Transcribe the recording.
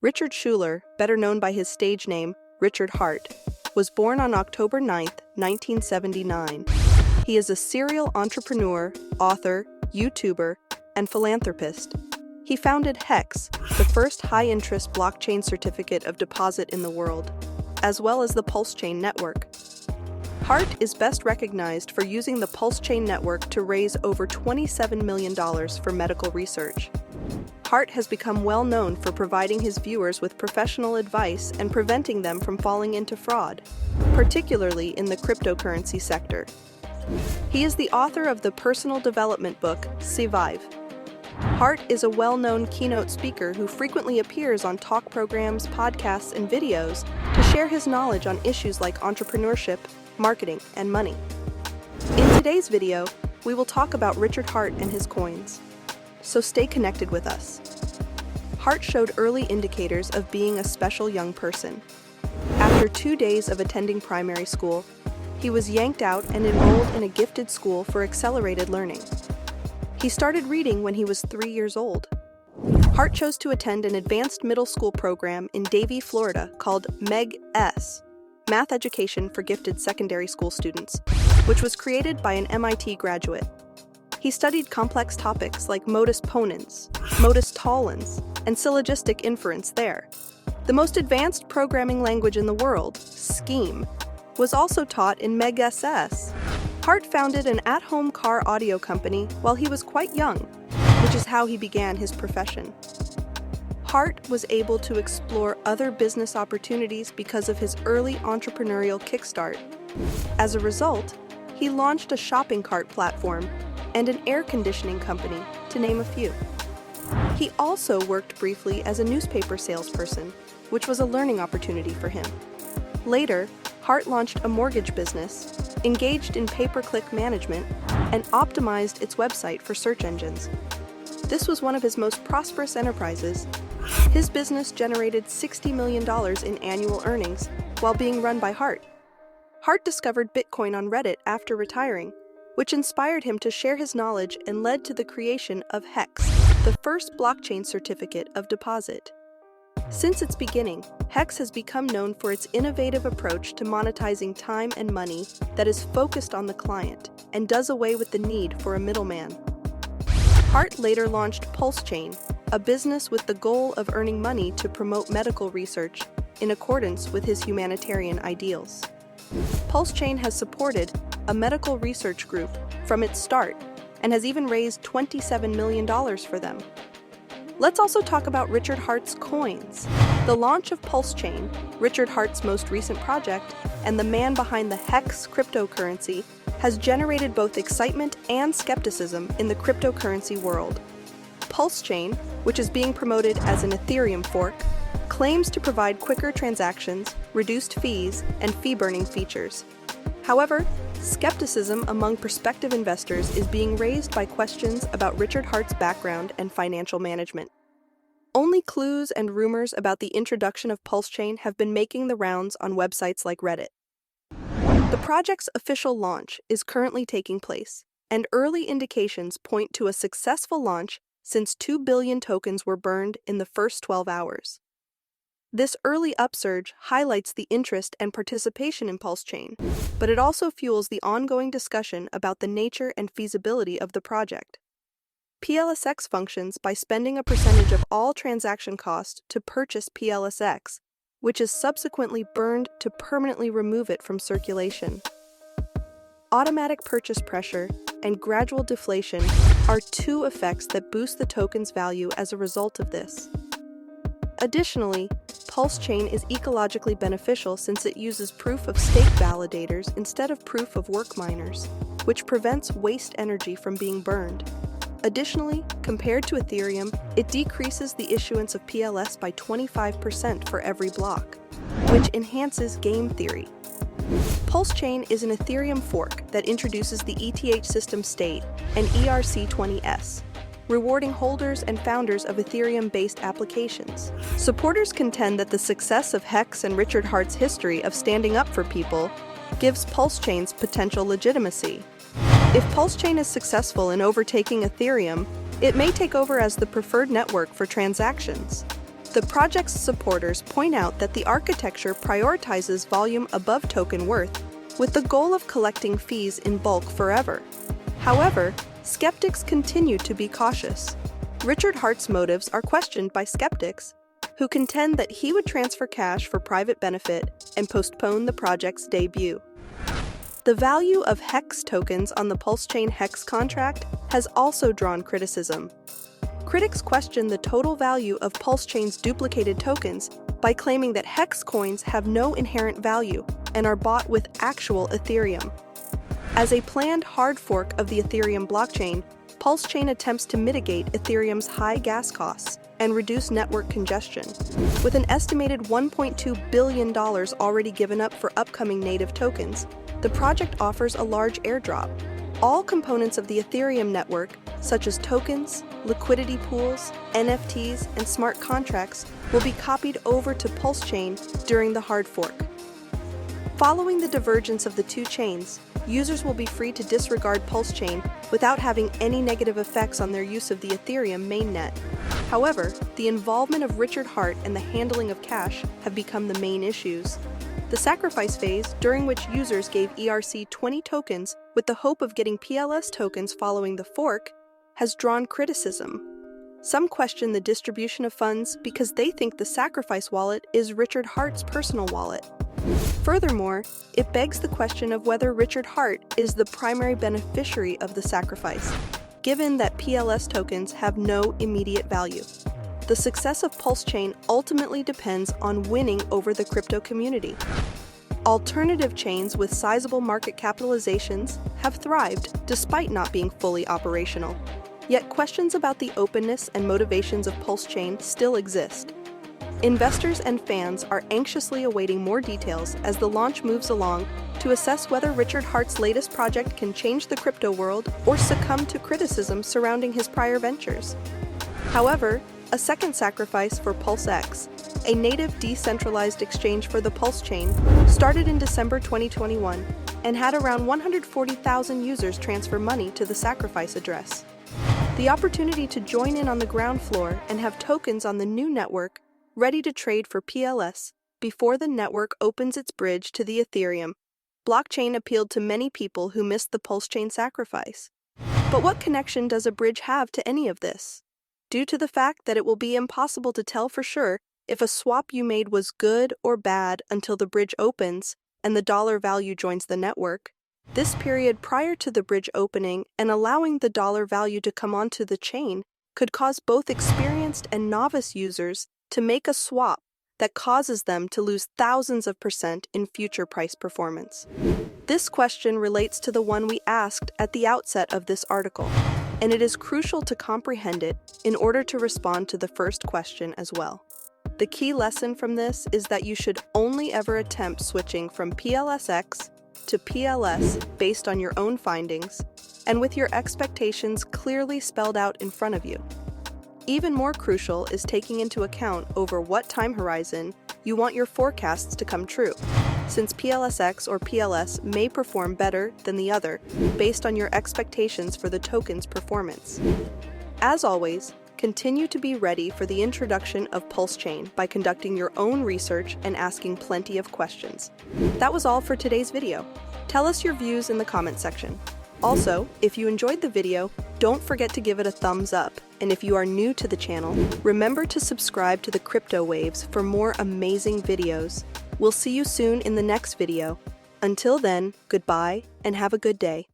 Richard Schuler, better known by his stage name, Richard Heart, was born on October 9, 1979. He is a serial entrepreneur, author, YouTuber, and philanthropist. He founded HEX, the first high-interest blockchain certificate of deposit in the world, as well as the PulseChain network. Hart is best recognized for using the PulseChain network to raise over $27 million for medical research. Hart has become well known for providing his viewers with professional advice and preventing them from falling into fraud, particularly in the cryptocurrency sector. He is the author of the personal development book, Survive. Hart is a well-known keynote speaker who frequently appears on talk programs, podcasts, and videos to share his knowledge on issues like entrepreneurship, marketing, and money. In today's video, we will talk about Richard Heart and his coins. So stay connected with us. Hart showed early indicators of being a special young person. After 2 days of attending primary school, he was yanked out and enrolled in a gifted school for accelerated learning. He started reading when he was 3 years old. Hart chose to attend an advanced middle school program in Davie, Florida called MEG-S, Math Education for Gifted Secondary School Students, which was created by an MIT graduate. He studied complex topics like modus ponens, modus tollens, and syllogistic inference there. The most advanced programming language in the world, Scheme, was also taught in MEG-SS. Hart founded an at-home car audio company while he was quite young, which is how he began his profession. Hart was able to explore other business opportunities because of his early entrepreneurial kickstart. As a result, he launched a shopping cart platform and an air conditioning company, to name a few. He also worked briefly as a newspaper salesperson, which was a learning opportunity for him. Later, Hart launched a mortgage business, engaged in pay-per-click management, and optimized its website for search engines. This was one of his most prosperous enterprises. His business generated $60 million in annual earnings while being run by Hart. Hart discovered Bitcoin on Reddit after retiring, which inspired him to share his knowledge and led to the creation of HEX, the first blockchain certificate of deposit. Since its beginning, HEX has become known for its innovative approach to monetizing time and money that is focused on the client and does away with the need for a middleman. Hart later launched PulseChain, a business with the goal of earning money to promote medical research in accordance with his humanitarian ideals. PulseChain has supported a medical research group from its start and has even raised $27 million for them. Let's also talk about Richard Hart's coins. The launch of PulseChain, Richard Hart's most recent project, and the man behind the HEX cryptocurrency has generated both excitement and skepticism in the cryptocurrency world. PulseChain, which is being promoted as an Ethereum fork, claims to provide quicker transactions, reduced fees, and fee-burning features. However, skepticism among prospective investors is being raised by questions about Richard Hart's background and financial management. Only clues and rumors about the introduction of PulseChain have been making the rounds on websites like Reddit. The project's official launch is currently taking place, and early indications point to a successful launch since 2 billion tokens were burned in the first 12 hours. This early upsurge highlights the interest and participation in PulseChain, but it also fuels the ongoing discussion about the nature and feasibility of the project. PLSX functions by spending a percentage of all transaction costs to purchase PLSX, which is subsequently burned to permanently remove it from circulation. Automatic purchase pressure and gradual deflation are two effects that boost the token's value as a result of this. Additionally, PulseChain is ecologically beneficial since it uses proof-of-stake validators instead of proof-of-work miners, which prevents waste energy from being burned. Additionally, compared to Ethereum, it decreases the issuance of PLS by 25% for every block, which enhances game theory. PulseChain is an Ethereum fork that introduces the ETH system state and ERC20s, rewarding holders and founders of Ethereum-based applications. Supporters contend that the success of HEX and Richard Hart's history of standing up for people gives PulseChain's potential legitimacy. If PulseChain is successful in overtaking Ethereum, it may take over as the preferred network for transactions. The project's supporters point out that the architecture prioritizes volume above token worth, with the goal of collecting fees in bulk forever. However, skeptics continue to be cautious. Richard Heart's motives are questioned by skeptics, who contend that he would transfer cash for private benefit and postpone the project's debut. The value of HEX tokens on the PulseChain HEX contract has also drawn criticism. Critics question the total value of PulseChain's duplicated tokens by claiming that HEX coins have no inherent value and are bought with actual Ethereum. As a planned hard fork of the Ethereum blockchain, PulseChain attempts to mitigate Ethereum's high gas costs and reduce network congestion. With an estimated $1.2 billion already given up for upcoming native tokens, the project offers a large airdrop. All components of the Ethereum network, such as tokens, liquidity pools, NFTs, and smart contracts, will be copied over to PulseChain during the hard fork. Following the divergence of the two chains, users will be free to disregard PulseChain without having any negative effects on their use of the Ethereum mainnet. However, the involvement of Richard Heart and the handling of cash have become the main issues. The sacrifice phase, during which users gave ERC-20 tokens with the hope of getting PLS tokens following the fork, has drawn criticism. Some question the distribution of funds because they think the sacrifice wallet is Richard Heart's personal wallet. Furthermore, it begs the question of whether Richard Heart is the primary beneficiary of the sacrifice, given that PLS tokens have no immediate value. The success of PulseChain ultimately depends on winning over the crypto community. Alternative chains with sizable market capitalizations have thrived despite not being fully operational. Yet questions about the openness and motivations of PulseChain still exist. Investors and fans are anxiously awaiting more details as the launch moves along to assess whether Richard Heart's latest project can change the crypto world or succumb to criticism surrounding his prior ventures. However, a second sacrifice for PulseX, a native decentralized exchange for the PulseChain, started in December 2021 and had around 140,000 users transfer money to the sacrifice address. The opportunity to join in on the ground floor and have tokens on the new network ready to trade for PLS before the network opens its bridge to the Ethereum blockchain appealed to many people who missed the PulseChain sacrifice. But what connection does a bridge have to any of this? Due to the fact that it will be impossible to tell for sure if a swap you made was good or bad until the bridge opens and the dollar value joins the network, this period prior to the bridge opening and allowing the dollar value to come onto the chain could cause both experienced and novice users to make a swap that causes them to lose thousands of % in future price performance. This question relates to the one we asked at the outset of this article, and it is crucial to comprehend it in order to respond to the first question as well. The key lesson from this is that you should only ever attempt switching from PLSX to PLS based on your own findings and with your expectations clearly spelled out in front of you. Even more crucial is taking into account over what time horizon you want your forecasts to come true, since PLSX or PLS may perform better than the other based on your expectations for the token's performance. As always, continue to be ready for the introduction of PulseChain by conducting your own research and asking plenty of questions. That was all for today's video. Tell us your views in the comment section. Also, if you enjoyed the video, don't forget to give it a thumbs up. And if you are new to the channel, remember to subscribe to the Crypto Waves for more amazing videos. We'll see you soon in the next video. Until then, goodbye and have a good day.